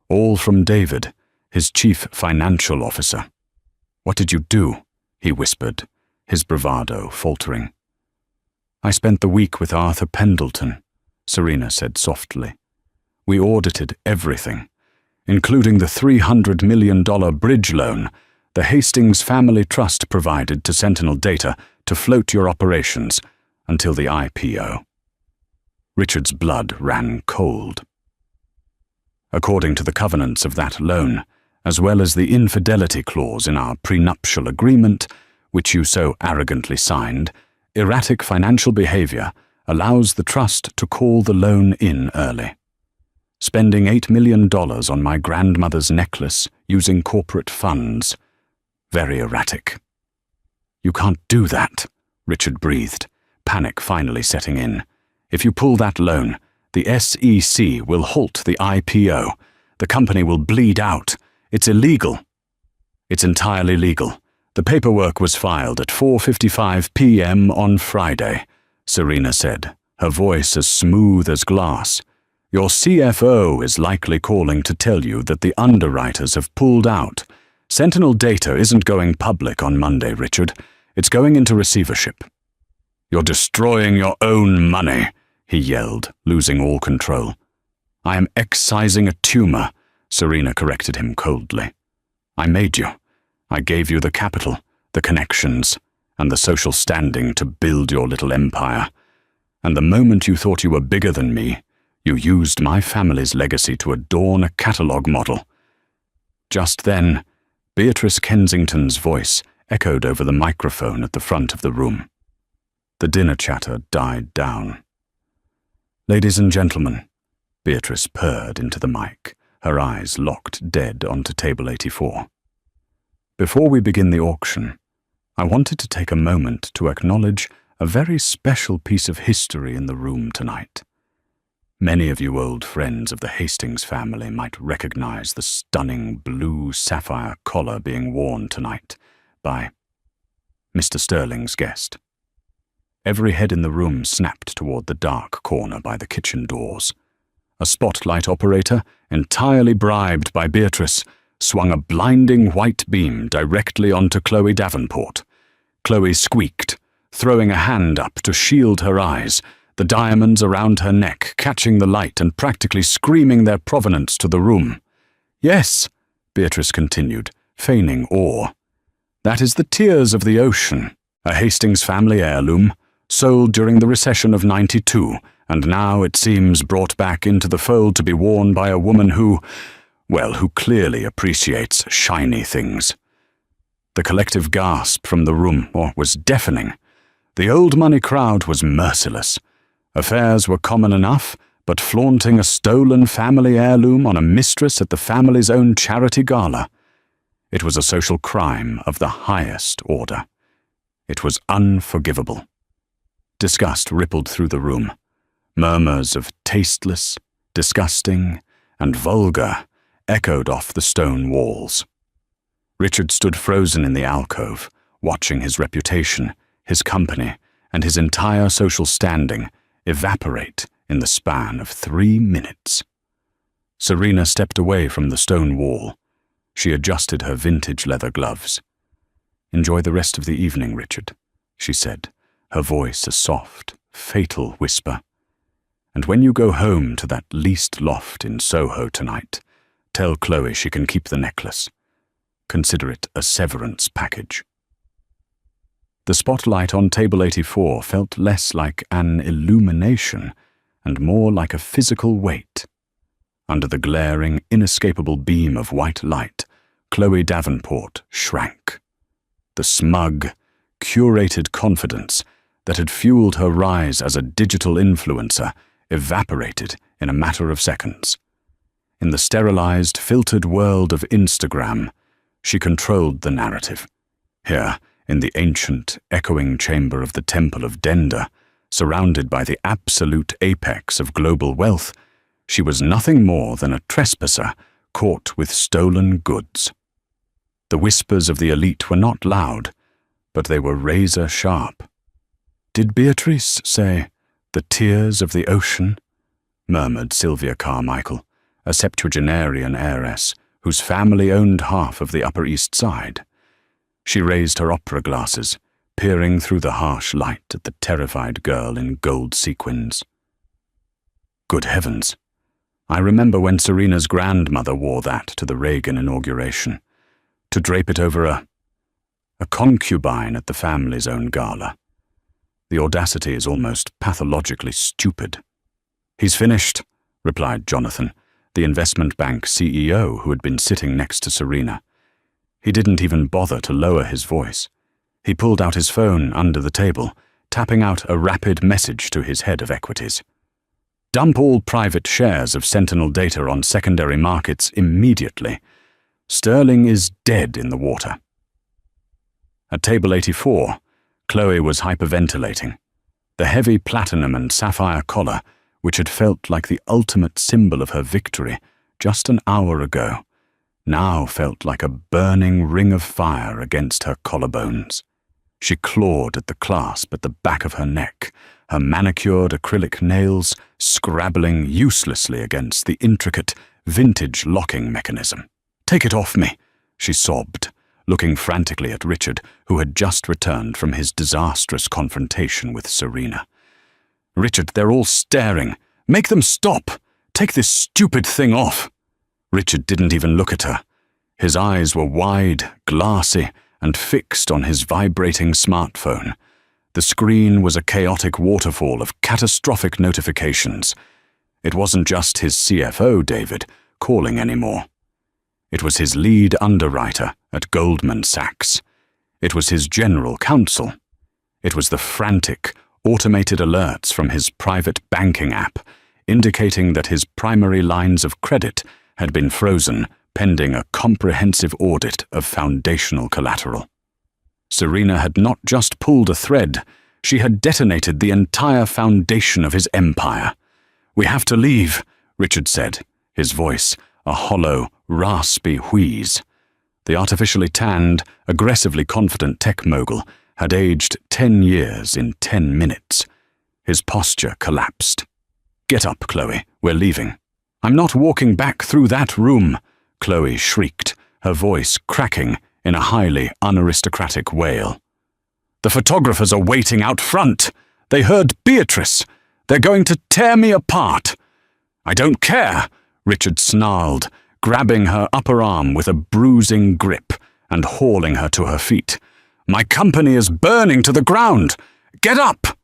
all from David, his chief financial officer. "What did you do?" he whispered, his bravado faltering. "I spent the week with Arthur Pendleton," Serena said softly. "We audited everything, including the $300 million bridge loan the Hastings Family Trust provided to Sentinel Data to float your operations until the IPO." Richard's blood ran cold. "According to the covenants of that loan, as well as the infidelity clause in our prenuptial agreement, which you so arrogantly signed, erratic financial behavior allows the trust to call the loan in early. Spending $8 million on my grandmother's necklace using corporate funds. Very erratic." "You can't do that," Richard breathed, panic finally setting in. "If you pull that loan, the SEC will halt the IPO. The company will bleed out. It's illegal." "It's entirely legal. The paperwork was filed at 4:55 p.m. on Friday," Serena said, her voice as smooth as glass. "Your CFO is likely calling to tell you that the underwriters have pulled out. Sentinel data isn't going public on Monday, Richard. It's going into receivership." "You're destroying your own money," he yelled, losing all control. "I am excising a tumor," Serena corrected him coldly. "I made you. I gave you the capital, the connections, and the social standing to build your little empire. And the moment you thought you were bigger than me, you used my family's legacy to adorn a catalogue model." Just then, Beatrice Kensington's voice echoed over the microphone at the front of the room. The dinner chatter died down. "Ladies and gentlemen," Beatrice purred into the mic, her eyes locked dead onto table 84. "Before we begin the auction, I wanted to take a moment to acknowledge a very special piece of history in the room tonight. Many of you old friends of the Hastings family might recognize the stunning blue sapphire collar being worn tonight by Mr. Sterling's guest." Every head in the room snapped toward the dark corner by the kitchen doors. A spotlight operator, entirely bribed by Beatrice, swung a blinding white beam directly onto Chloe Davenport. Chloe squeaked, throwing a hand up to shield her eyes, the diamonds around her neck catching the light and practically screaming their provenance to the room. "Yes," Beatrice continued, feigning awe. "That is the Tears of the Ocean, a Hastings family heirloom, sold during the recession of '92, and now, it seems, brought back into the fold to be worn by a woman who clearly appreciates shiny things." The collective gasp from the room was deafening. The old money crowd was merciless. Affairs were common enough, but flaunting a stolen family heirloom on a mistress at the family's own charity gala. It was a social crime of the highest order. It was unforgivable. Disgust rippled through the room. Murmurs of tasteless, disgusting, and vulgar echoed off the stone walls. Richard stood frozen in the alcove, watching his reputation, his company, and his entire social standing evaporate in the span of 3 minutes. Serena stepped away from the stone wall. She adjusted her vintage leather gloves. "Enjoy the rest of the evening, Richard," she said, her voice a soft, fatal whisper. "And when you go home to that leased loft in Soho tonight, tell Chloe she can keep the necklace. Consider it a severance package." The spotlight on table 84 felt less like an illumination and more like a physical weight. Under the glaring, inescapable beam of white light, Chloe Davenport shrank. The smug, curated confidence that had fueled her rise as a digital influencer evaporated in a matter of seconds. In the sterilized, filtered world of Instagram, she controlled the narrative. Here, in the ancient, echoing chamber of the Temple of Denda, surrounded by the absolute apex of global wealth, she was nothing more than a trespasser caught with stolen goods. The whispers of the elite were not loud, but they were razor sharp. "Did Beatrice say, 'the tears of the ocean'?" murmured Sylvia Carmichael, a septuagenarian heiress whose family owned half of the Upper East Side. She raised her opera glasses, peering through the harsh light at the terrified girl in gold sequins. Good heavens! I remember when Serena's grandmother wore that to the Reagan inauguration, to drape it over a concubine at the family's own gala. The audacity is almost pathologically stupid. "He's finished," replied Jonathan, the investment bank CEO who had been sitting next to Serena. He didn't even bother to lower his voice. He pulled out his phone under the table, tapping out a rapid message to his head of equities. "Dump all private shares of Sentinel data on secondary markets immediately. Sterling is dead in the water." At table 84, Chloe was hyperventilating. The heavy platinum and sapphire collar, which had felt like the ultimate symbol of her victory just an hour ago, now felt like a burning ring of fire against her collarbones. She clawed at the clasp at the back of her neck, her manicured acrylic nails scrabbling uselessly against the intricate, vintage locking mechanism. "Take it off me," she sobbed, looking frantically at Richard, who had just returned from his disastrous confrontation with Serena. "Richard, they're all staring. Make them stop! Take this stupid thing off!" Richard didn't even look at her. His eyes were wide, glassy, and fixed on his vibrating smartphone. The screen was a chaotic waterfall of catastrophic notifications. It wasn't just his CFO, David, calling anymore. It was his lead underwriter at Goldman Sachs. It was his general counsel. It was the frantic, automated alerts from his private banking app, indicating that his primary lines of credit had been frozen pending a comprehensive audit of foundational collateral. Serena had not just pulled a thread, she had detonated the entire foundation of his empire. "We have to leave," Richard said, his voice a hollow, raspy wheeze. The artificially tanned, aggressively confident tech mogul had aged 10 years in 10 minutes. His posture collapsed. "Get up, Chloe, we're leaving." "I'm not walking back through that room," Chloe shrieked, her voice cracking in a highly unaristocratic wail. "The photographers are waiting out front. They heard Beatrice. They're going to tear me apart." "I don't care," Richard snarled, grabbing her upper arm with a bruising grip and hauling her to her feet. "My company is burning to the ground. Get up!"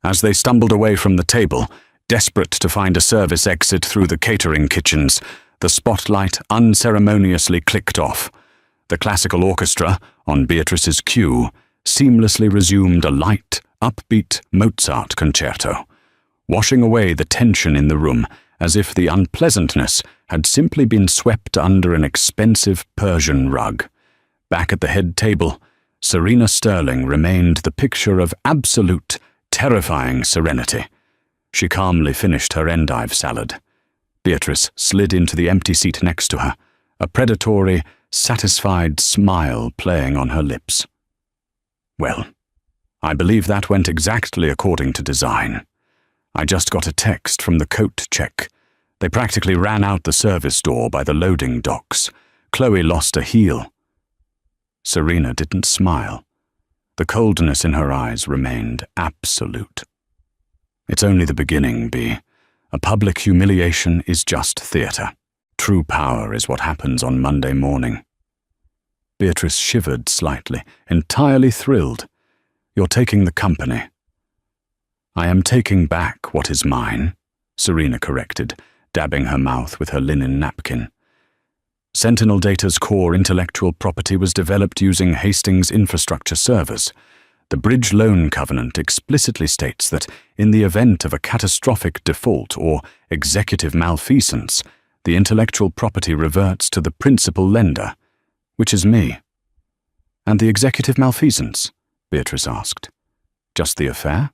As they stumbled away from the table, desperate to find a service exit through the catering kitchens, the spotlight unceremoniously clicked off. The classical orchestra, on Beatrice's cue, seamlessly resumed a light, upbeat Mozart concerto, washing away the tension in the room as if the unpleasantness had simply been swept under an expensive Persian rug. Back at the head table, Serena Sterling remained the picture of absolute, terrifying serenity. She calmly finished her endive salad. Beatrice slid into the empty seat next to her, a predatory, satisfied smile playing on her lips. "Well, I believe that went exactly according to design. I just got a text from the coat check. They practically ran out the service door by the loading docks. Chloe lost a heel." Serena didn't smile. The coldness in her eyes remained absolute. "It's only the beginning, Bea. A public humiliation is just theatre. True power is what happens on Monday morning." Beatrice shivered slightly, entirely thrilled. "You're taking the company." "I am taking back what is mine," Serena corrected, dabbing her mouth with her linen napkin. Sentinel Data's core intellectual property was developed using Hastings infrastructure servers. The bridge loan covenant explicitly states that in the event of a catastrophic default or executive malfeasance, the intellectual property reverts to the principal lender, which is me. "And the executive malfeasance?" Beatrice asked. "Just the affair?"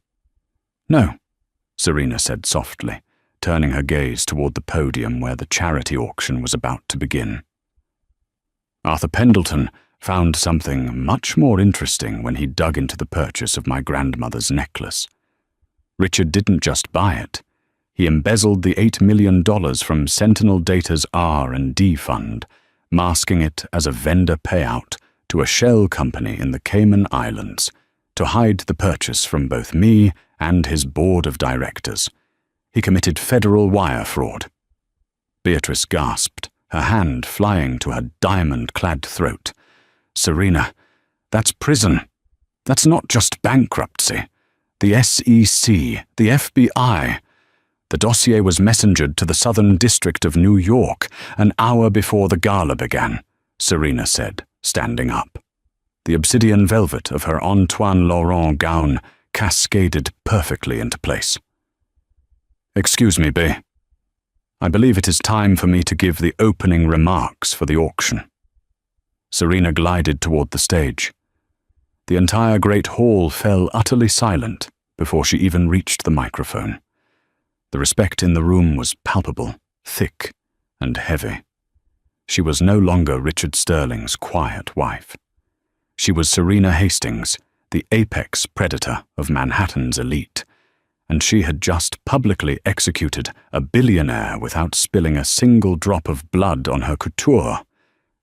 "No," Serena said softly, turning her gaze toward the podium where the charity auction was about to begin. "Arthur Pendleton found something much more interesting when he dug into the purchase of my grandmother's necklace. Richard didn't just buy it. He embezzled the $8 million from Sentinel Data's R&D fund, masking it as a vendor payout to a shell company in the Cayman Islands to hide the purchase from both me and his board of directors. He committed federal wire fraud." Beatrice gasped, her hand flying to her diamond-clad throat. "Serena, that's prison. That's not just bankruptcy. The SEC, the FBI. The dossier was messengered to the Southern District of New York an hour before the gala began," Serena said, standing up. The obsidian velvet of her Antoine Laurent gown cascaded perfectly into place. "Excuse me, Bea. I believe it is time for me to give the opening remarks for the auction." Serena glided toward the stage. The entire great hall fell utterly silent before she even reached the microphone. The respect in the room was palpable, thick, and heavy. She was no longer Richard Sterling's quiet wife. She was Serena Hastings, the apex predator of Manhattan's elite, and she had just publicly executed a billionaire without spilling a single drop of blood on her couture.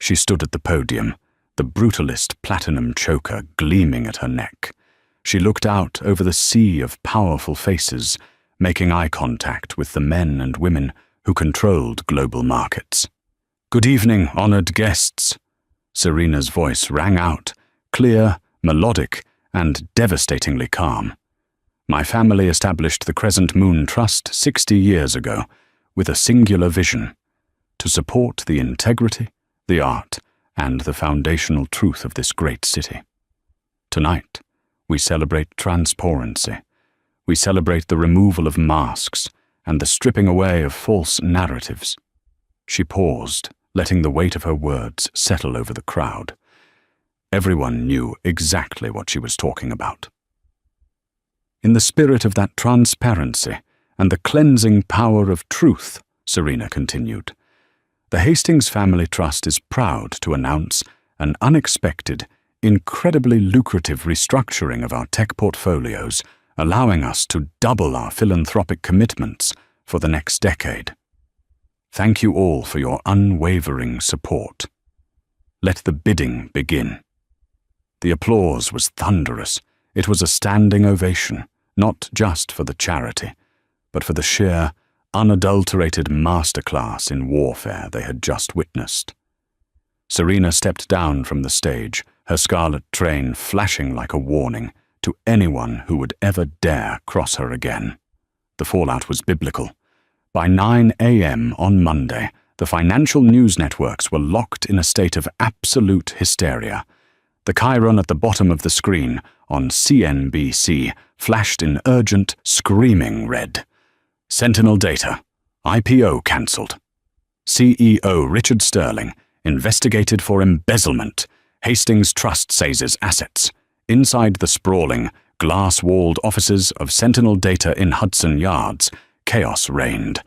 She stood at the podium, the brutalist platinum choker gleaming at her neck. She looked out over the sea of powerful faces, making eye contact with the men and women who controlled global markets. "Good evening, honored guests." Serena's voice rang out, clear, melodic, and devastatingly calm. "My family established the Crescent Moon Trust 60 years ago with a singular vision: to support the integrity, the art, and the foundational truth of this great city. Tonight, we celebrate transparency. We celebrate the removal of masks and the stripping away of false narratives." She paused, letting the weight of her words settle over the crowd. Everyone knew exactly what she was talking about. "In the spirit of that transparency and the cleansing power of truth," Serena continued, "the Hastings Family Trust is proud to announce an unexpected, incredibly lucrative restructuring of our tech portfolios, allowing us to double our philanthropic commitments for the next decade. Thank you all for your unwavering support. Let the bidding begin." The applause was thunderous. It was a standing ovation, not just for the charity, but for the sheer, unadulterated masterclass in warfare they had just witnessed. Serena stepped down from the stage, her scarlet train flashing like a warning to anyone who would ever dare cross her again. The fallout was biblical. By 9 a.m. on Monday, the financial news networks were locked in a state of absolute hysteria. The chyron at the bottom of the screen on CNBC flashed in urgent, screaming red. "Sentinel data. IPO cancelled. CEO Richard Sterling investigated for embezzlement. Hastings Trust seizes assets." Inside the sprawling, glass-walled offices of Sentinel Data in Hudson Yards, chaos reigned.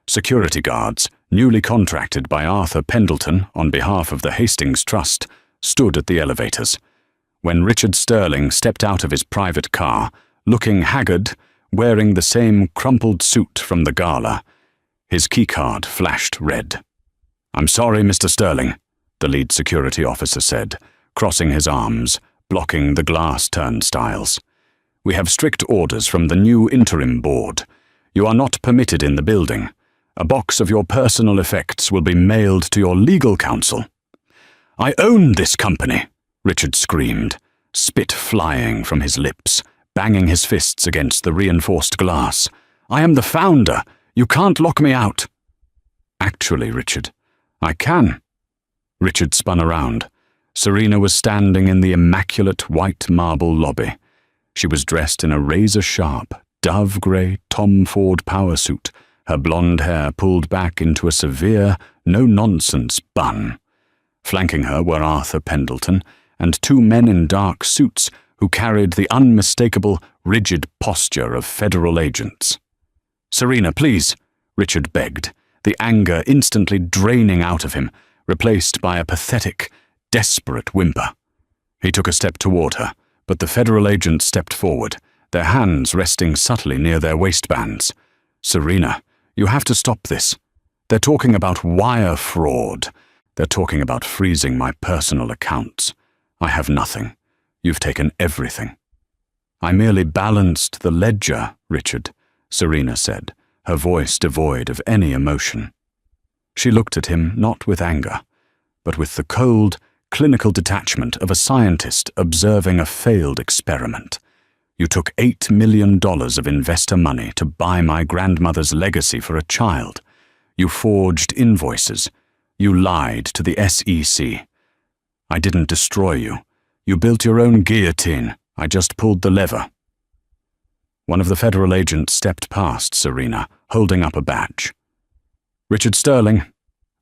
Security guards, newly contracted by Arthur Pendleton on behalf of the Hastings Trust, stood at the elevators. When Richard Sterling stepped out of his private car, looking haggard, wearing the same crumpled suit from the gala, his keycard flashed red. "I'm sorry, Mr. Sterling," the lead security officer said, crossing his arms, blocking the glass turnstiles. "We have strict orders from the new interim board. You are not permitted in the building. A box of your personal effects will be mailed to your legal counsel." "I own this company," Richard screamed, spit flying from his lips, banging his fists against the reinforced glass. "I am the founder. You can't lock me out." "Actually, Richard, I can." Richard spun around. Serena was standing in the immaculate white marble lobby. She was dressed in a razor-sharp, dove-grey Tom Ford power suit, her blonde hair pulled back into a severe, no-nonsense bun. Flanking her were Arthur Pendleton and two men in dark suits who carried the unmistakable, rigid posture of federal agents. "Serena, please," Richard begged, the anger instantly draining out of him, replaced by a pathetic, desperate whimper. He took a step toward her, but the federal agents stepped forward, their hands resting subtly near their waistbands. "Serena, you have to stop this. They're talking about wire fraud. They're talking about freezing my personal accounts. I have nothing. You've taken everything." "I merely balanced the ledger, Richard," Serena said, her voice devoid of any emotion. She looked at him not with anger, but with the cold, clinical detachment of a scientist observing a failed experiment. "You took $8 million of investor money to buy my grandmother's legacy for a child. You forged invoices. You lied to the SEC. I didn't destroy you. You built your own guillotine. I just pulled the lever." One of the federal agents stepped past Serena, holding up a badge. "Richard Sterling,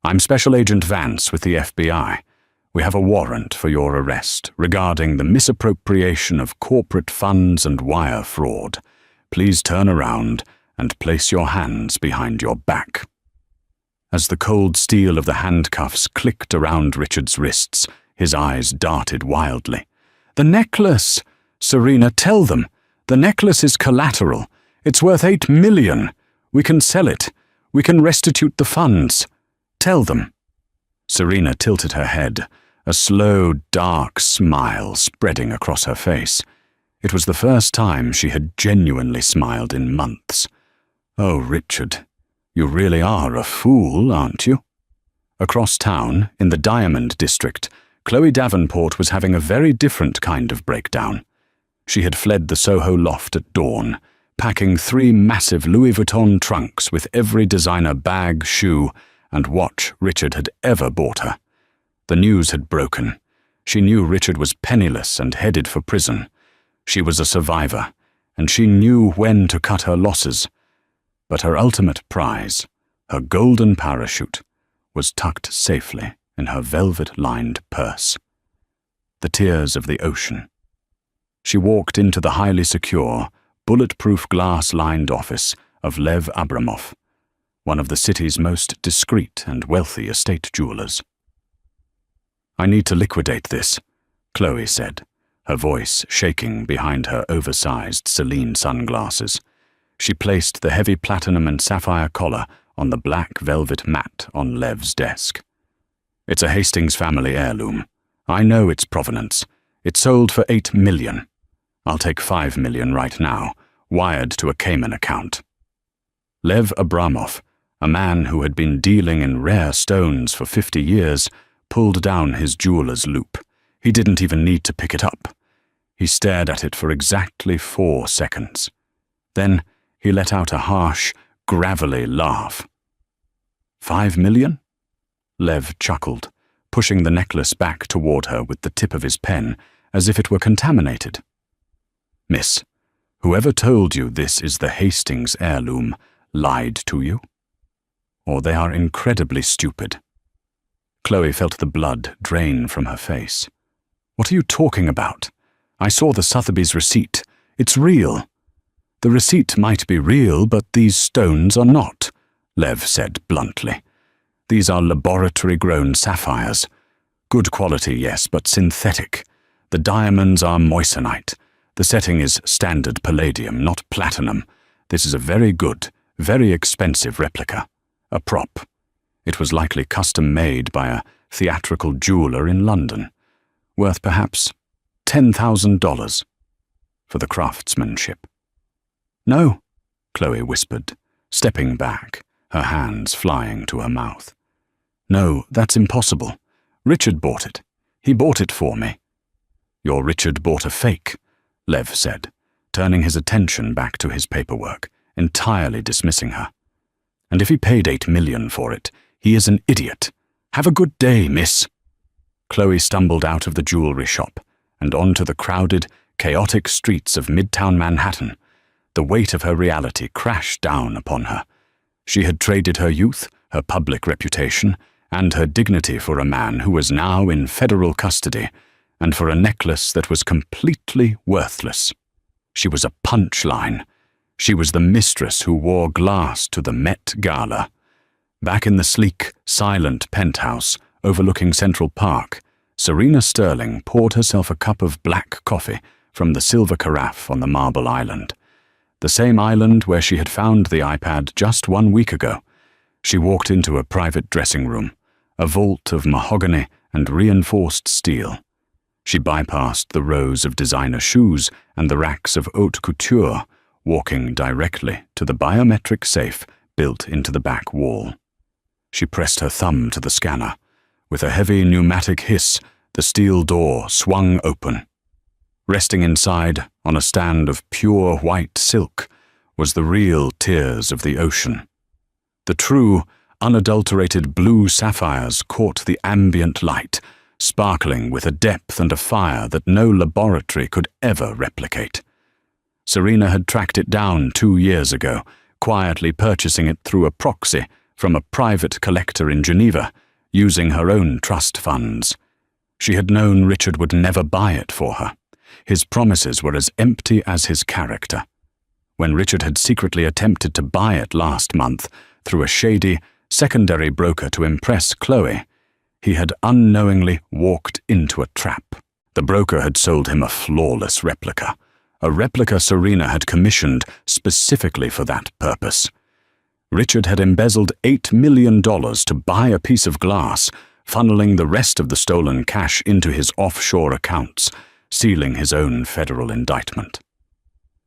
I'm Special Agent Vance with the FBI. We have a warrant for your arrest regarding the misappropriation of corporate funds and wire fraud. Please turn around and place your hands behind your back." As the cold steel of the handcuffs clicked around Richard's wrists, his eyes darted wildly. "The necklace! Serena, tell them! The necklace is collateral. It's worth $8 million. We can sell it. We can restitute the funds. Tell them." Serena tilted her head, a slow, dark smile spreading across her face. It was the first time she had genuinely smiled in months. "Oh, Richard, you really are a fool, aren't you?" Across town, in the Diamond District, Chloe Davenport was having a very different kind of breakdown. She had fled the Soho loft at dawn, packing 3 massive Louis Vuitton trunks with every designer bag, shoe, and watch Richard had ever bought her. The news had broken. She knew Richard was penniless and headed for prison. She was a survivor, and she knew when to cut her losses. But her ultimate prize, her golden parachute, was tucked safely in her velvet-lined purse. The tears of the ocean. She walked into the highly secure, bulletproof glass-lined office of Lev Abramov, one of the city's most discreet and wealthy estate jewelers. "I need to liquidate this," Chloe said, her voice shaking behind her oversized Celine sunglasses. She placed the heavy platinum and sapphire collar on the black velvet mat on Lev's desk. "It's a Hastings family heirloom. I know its provenance. It sold for $8 million. I'll take $5 million right now, wired to a Cayman account." Lev Abramov, a man who had been dealing in rare stones for 50 years, pulled down his jeweler's loupe. He didn't even need to pick it up. He stared at it for exactly 4 seconds. Then he let out a harsh, gravelly laugh. $5 million? Lev chuckled, pushing the necklace back toward her with the tip of his pen, as if it were contaminated. "Miss, whoever told you this is the Hastings heirloom lied to you, or they are incredibly stupid." Chloe felt the blood drain from her face. "What are you talking about? I saw the Sotheby's receipt. It's real." "The receipt might be real, but these stones are not," Lev said bluntly. "These are laboratory-grown sapphires. Good quality, yes, but synthetic. The diamonds are moissanite. The setting is standard palladium, not platinum. This is a very good, very expensive replica. A prop. It was likely custom-made by a theatrical jeweler in London, worth perhaps $10,000 for the craftsmanship." "No," Chloe whispered, stepping back, her hands flying to her mouth. "No, that's impossible. Richard bought it. He bought it for me." "Your Richard bought a fake," Lev said, turning his attention back to his paperwork, entirely dismissing her. "And if he paid $8 million for it, he is an idiot. Have a good day, miss." Chloe stumbled out of the jewelry shop and onto the crowded, chaotic streets of Midtown Manhattan. The weight of her reality crashed down upon her. She had traded her youth, her public reputation, and her dignity for a man who was now in federal custody, and for a necklace that was completely worthless. She was a punchline. She was the mistress who wore glass to the Met Gala. Back in the sleek, silent penthouse overlooking Central Park, Serena Sterling poured herself a cup of black coffee from the silver carafe on the Marble Island, the same island where she had found the iPad just 1 week ago. She walked into a private dressing room, a vault of mahogany and reinforced steel. She bypassed the rows of designer shoes and the racks of haute couture, walking directly to the biometric safe built into the back wall. She pressed her thumb to the scanner. With a heavy pneumatic hiss, the steel door swung open. Resting inside, on a stand of pure white silk, was the real tears of the ocean. The true, unadulterated blue sapphires caught the ambient light, sparkling with a depth and a fire that no laboratory could ever replicate. Serena had tracked it down 2 years ago, quietly purchasing it through a proxy from a private collector in Geneva, using her own trust funds. She had known Richard would never buy it for her. His promises were as empty as his character. When Richard had secretly attempted to buy it last month through a shady, secondary broker to impress Chloe, he had unknowingly walked into a trap. The broker had sold him a flawless replica, a replica Serena had commissioned specifically for that purpose. Richard had embezzled $8 million to buy a piece of glass, funneling the rest of the stolen cash into his offshore accounts, sealing his own federal indictment.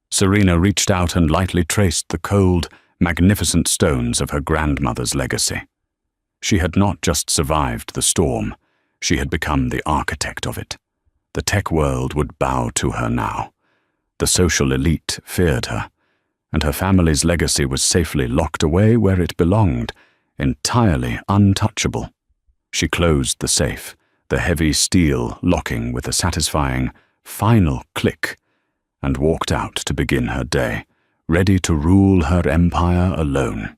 Serena reached out and lightly traced the cold, magnificent stones of her grandmother's legacy. She had not just survived the storm, she had become the architect of it. The tech world would bow to her now. The social elite feared her, and her family's legacy was safely locked away where it belonged, entirely untouchable. She closed the safe, the heavy steel locking with a satisfying, final click, and walked out to begin her day, ready to rule her empire alone.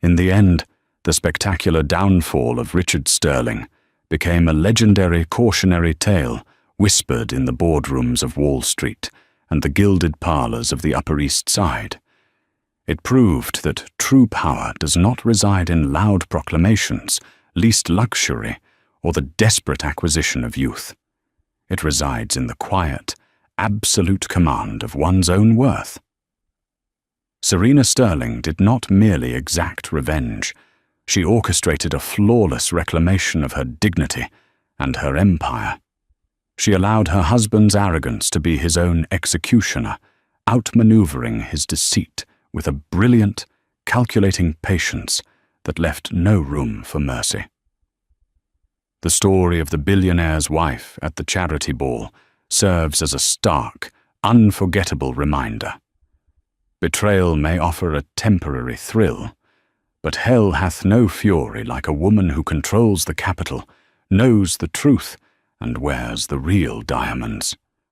In the end, the spectacular downfall of Richard Sterling became a legendary cautionary tale whispered in the boardrooms of Wall Street and the gilded parlors of the Upper East Side. It proved that true power does not reside in loud proclamations, least luxury, or the desperate acquisition of youth. It resides in the quiet, absolute command of one's own worth. Serena Sterling did not merely exact revenge. She orchestrated a flawless reclamation of her dignity and her empire. She allowed her husband's arrogance to be his own executioner, outmaneuvering his deceit with a brilliant, calculating patience that left no room for mercy. The story of the billionaire's wife at the charity ball serves as a stark, unforgettable reminder. Betrayal may offer a temporary thrill, but hell hath no fury like a woman who controls the capital, knows the truth, and wears the real diamonds.